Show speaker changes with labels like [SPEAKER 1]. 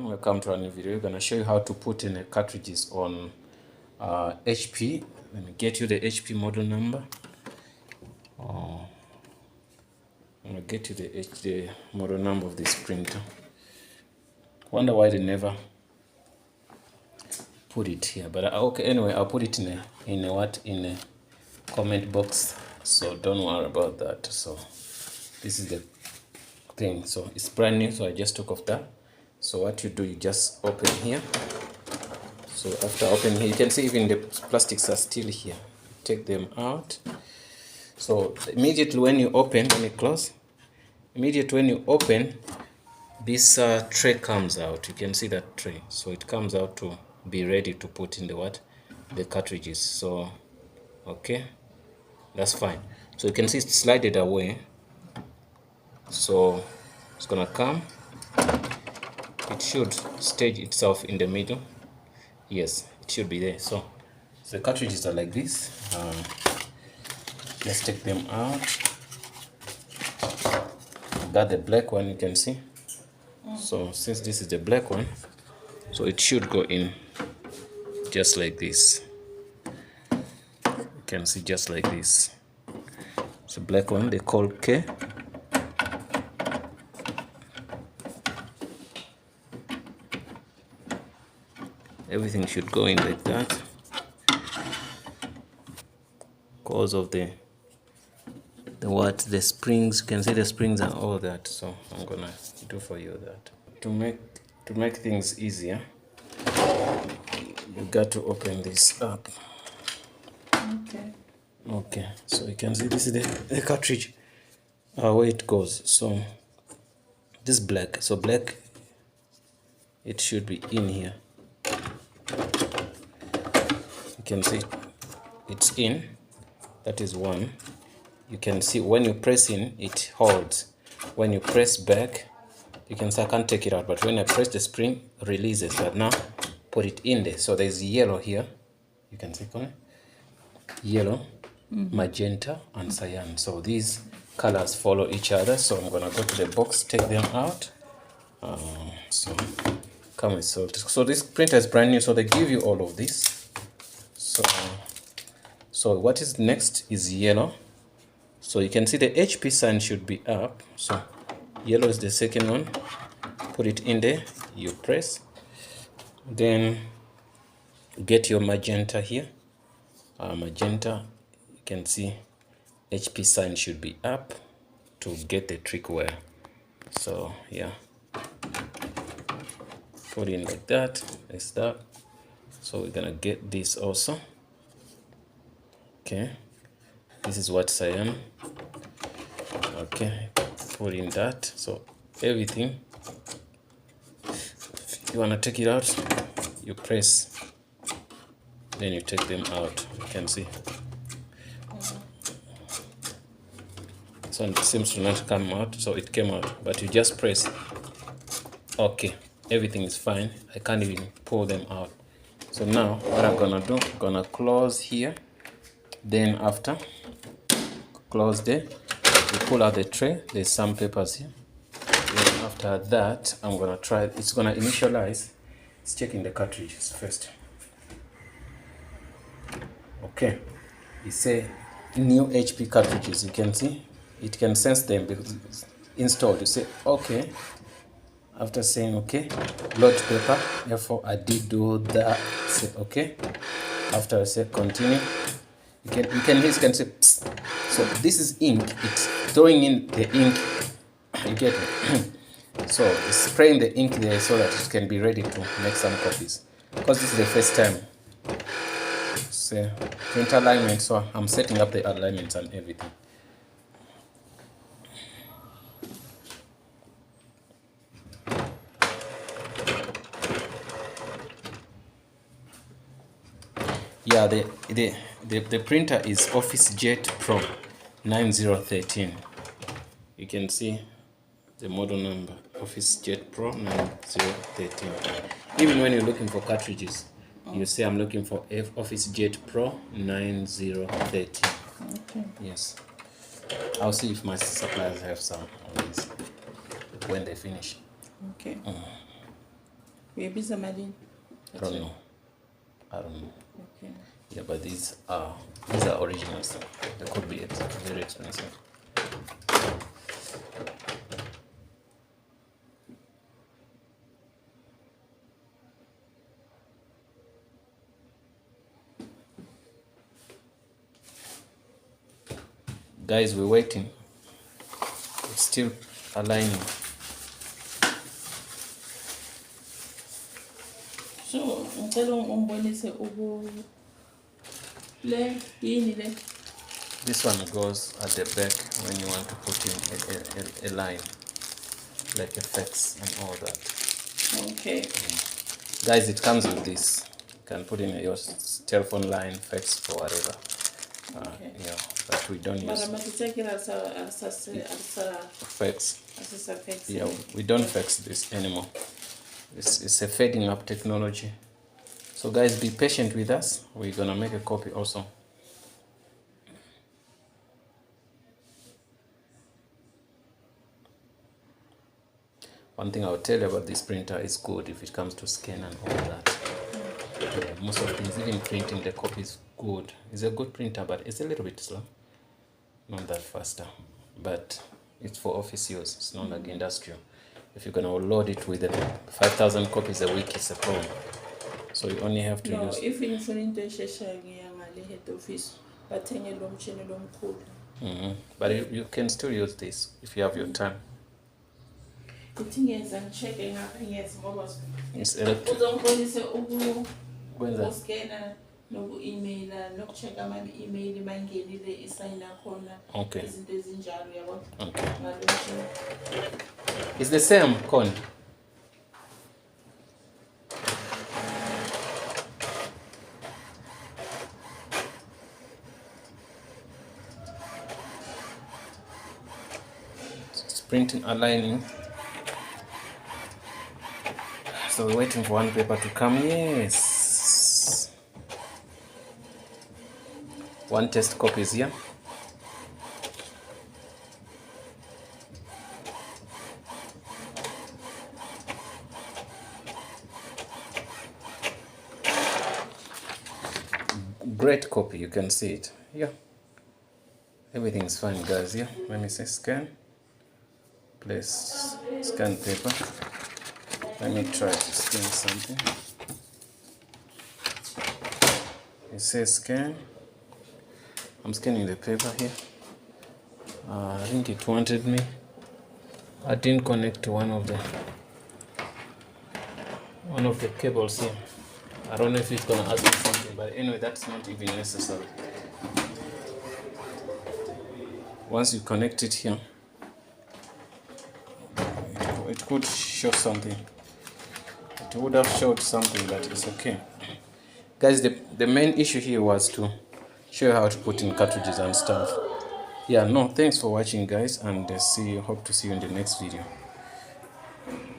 [SPEAKER 1] everyone, welcome to a new video. We're going to show you how to put in cartridges on HP. Let me get you the HP model number. I'm going to get you the model number of this printer. Wonder why they never put it here, but okay, anyway, I'll put it in a comment box, so don't worry about that. So this is the thing, so it's brand new, so I just took off that. So what you do, you just open here. So after opening here, you can see even the plastics are still here. Take them out. So immediately when you open, when you close, immediately when you open, this tray comes out. You can see that tray. So it comes out to be ready to put in the cartridges. So okay, that's fine. So you can see it's slided away. So it's gonna come. It should stage itself in the middle. Yes, it should be there. So the cartridges are like this. Let's take them out. Got the black one, you can see. So since this is the black one, so it should go in just like this. You can see just like this. It's a black one, they call K. Everything should go in like that because of the springs. You can see the springs and all that. So I'm gonna do for you that to make things easier. You got to open this up. Okay, so you can see this is the cartridge, where it goes. So this black, so black, it should be in here. You can see it's in. That is one. You can see when you press in, it holds. When you press back, you can see I can't take it out, but when I press the spring, releases. But now put it in there. So there's yellow here. You can see yellow, magenta, and cyan. So these colors follow each other. So I'm gonna go to the box, take them out. So come with salt. So this printer is brand new, so they give you all of this. So what is next is yellow. So you can see the HP sign should be up. So yellow is the second one. Put it in there, you press. Then get your magenta here. Magenta, you can see HP sign should be up to get the trick wear. So yeah, put in like that. Like that. So we're gonna get this also. Okay, this is what cyan. Okay, put in that. So everything, if you wanna take it out, you press, then you take them out. You can see. So it seems to not come out, so it came out, but you just press. Okay, everything is fine. I can't even pull them out. So now what I'm gonna do, I'm gonna close here. Then after close there, you pull out the tray. There's some papers here. Then after that, I'm gonna try. It's gonna initialize. It's checking the cartridges first. Okay, it say new HP cartridges. You can see it can sense them because it's installed. You say okay. After saying okay, load paper. Therefore, I did do that. Say okay. After I say continue, you can say psst. So this is ink. It's throwing in the ink. You get it. So it's spraying the ink there so that it can be ready to make some copies. Because this is the first time. So print alignment. So I'm setting up the alignments and everything. Yeah, the printer is OfficeJet Pro 9013. You can see the model number, OfficeJet Pro 9013. Even when you're looking for cartridges, you say I'm looking for OfficeJet Pro 9013. Okay. Yes. I'll see if my suppliers have some of these when they finish. Okay.
[SPEAKER 2] Uyabiza malini?
[SPEAKER 1] I don't know.
[SPEAKER 2] Okay.
[SPEAKER 1] Yeah, but these are originals. They could be very expensive. Guys, we're waiting. It's still aligning.
[SPEAKER 2] So, ngicela ungibonise le yini le?
[SPEAKER 1] This one goes at the back when you want to put in a line, like effects and all that.
[SPEAKER 2] Okay.
[SPEAKER 1] Guys, it comes with this. You can put in your telephone line, fax, or whatever.
[SPEAKER 2] Okay.
[SPEAKER 1] Yeah, but we don't use fax. Yeah, we don't fax this anymore. It's a fading up technology. So guys, be patient with us. We're gonna make a copy also. One thing I'll tell you about this printer is good if it comes to scan and all that. Most of things, even printing the copy is good. It's a good printer, but it's a little bit slow. Not that faster. But it's for office use. It's not like industrial. If you're gonna load it with 5,000 copies a week, it's a problem. So you only have to use.
[SPEAKER 2] If you find into head office, but
[SPEAKER 1] but you can still use this if you have your time.
[SPEAKER 2] The thing is, I'm checking up yes,
[SPEAKER 1] It's electric.
[SPEAKER 2] Scanner, no email, no check my email, my game, sign
[SPEAKER 1] okay.
[SPEAKER 2] Okay.
[SPEAKER 1] It's the same con. It's printing, aligning. So we're waiting for one paper to come. Yes. One test copy is here. Great copy, you can see it. Yeah. Everything is fine, guys. Yeah. Let me say scan. Place scan paper. Let me try to scan something. It says scan. I'm scanning the paper here. I think it wanted me. I didn't connect to one of the cables here. I don't know if it's gonna ask me something, but anyway, that's not even necessary. Once you connect it here, it could show something. It would have showed something, but it's okay. Guys, the main issue here was to show you how to put in cartridges and stuff. Yeah, no, thanks for watching, guys, and hope to see you in the next video.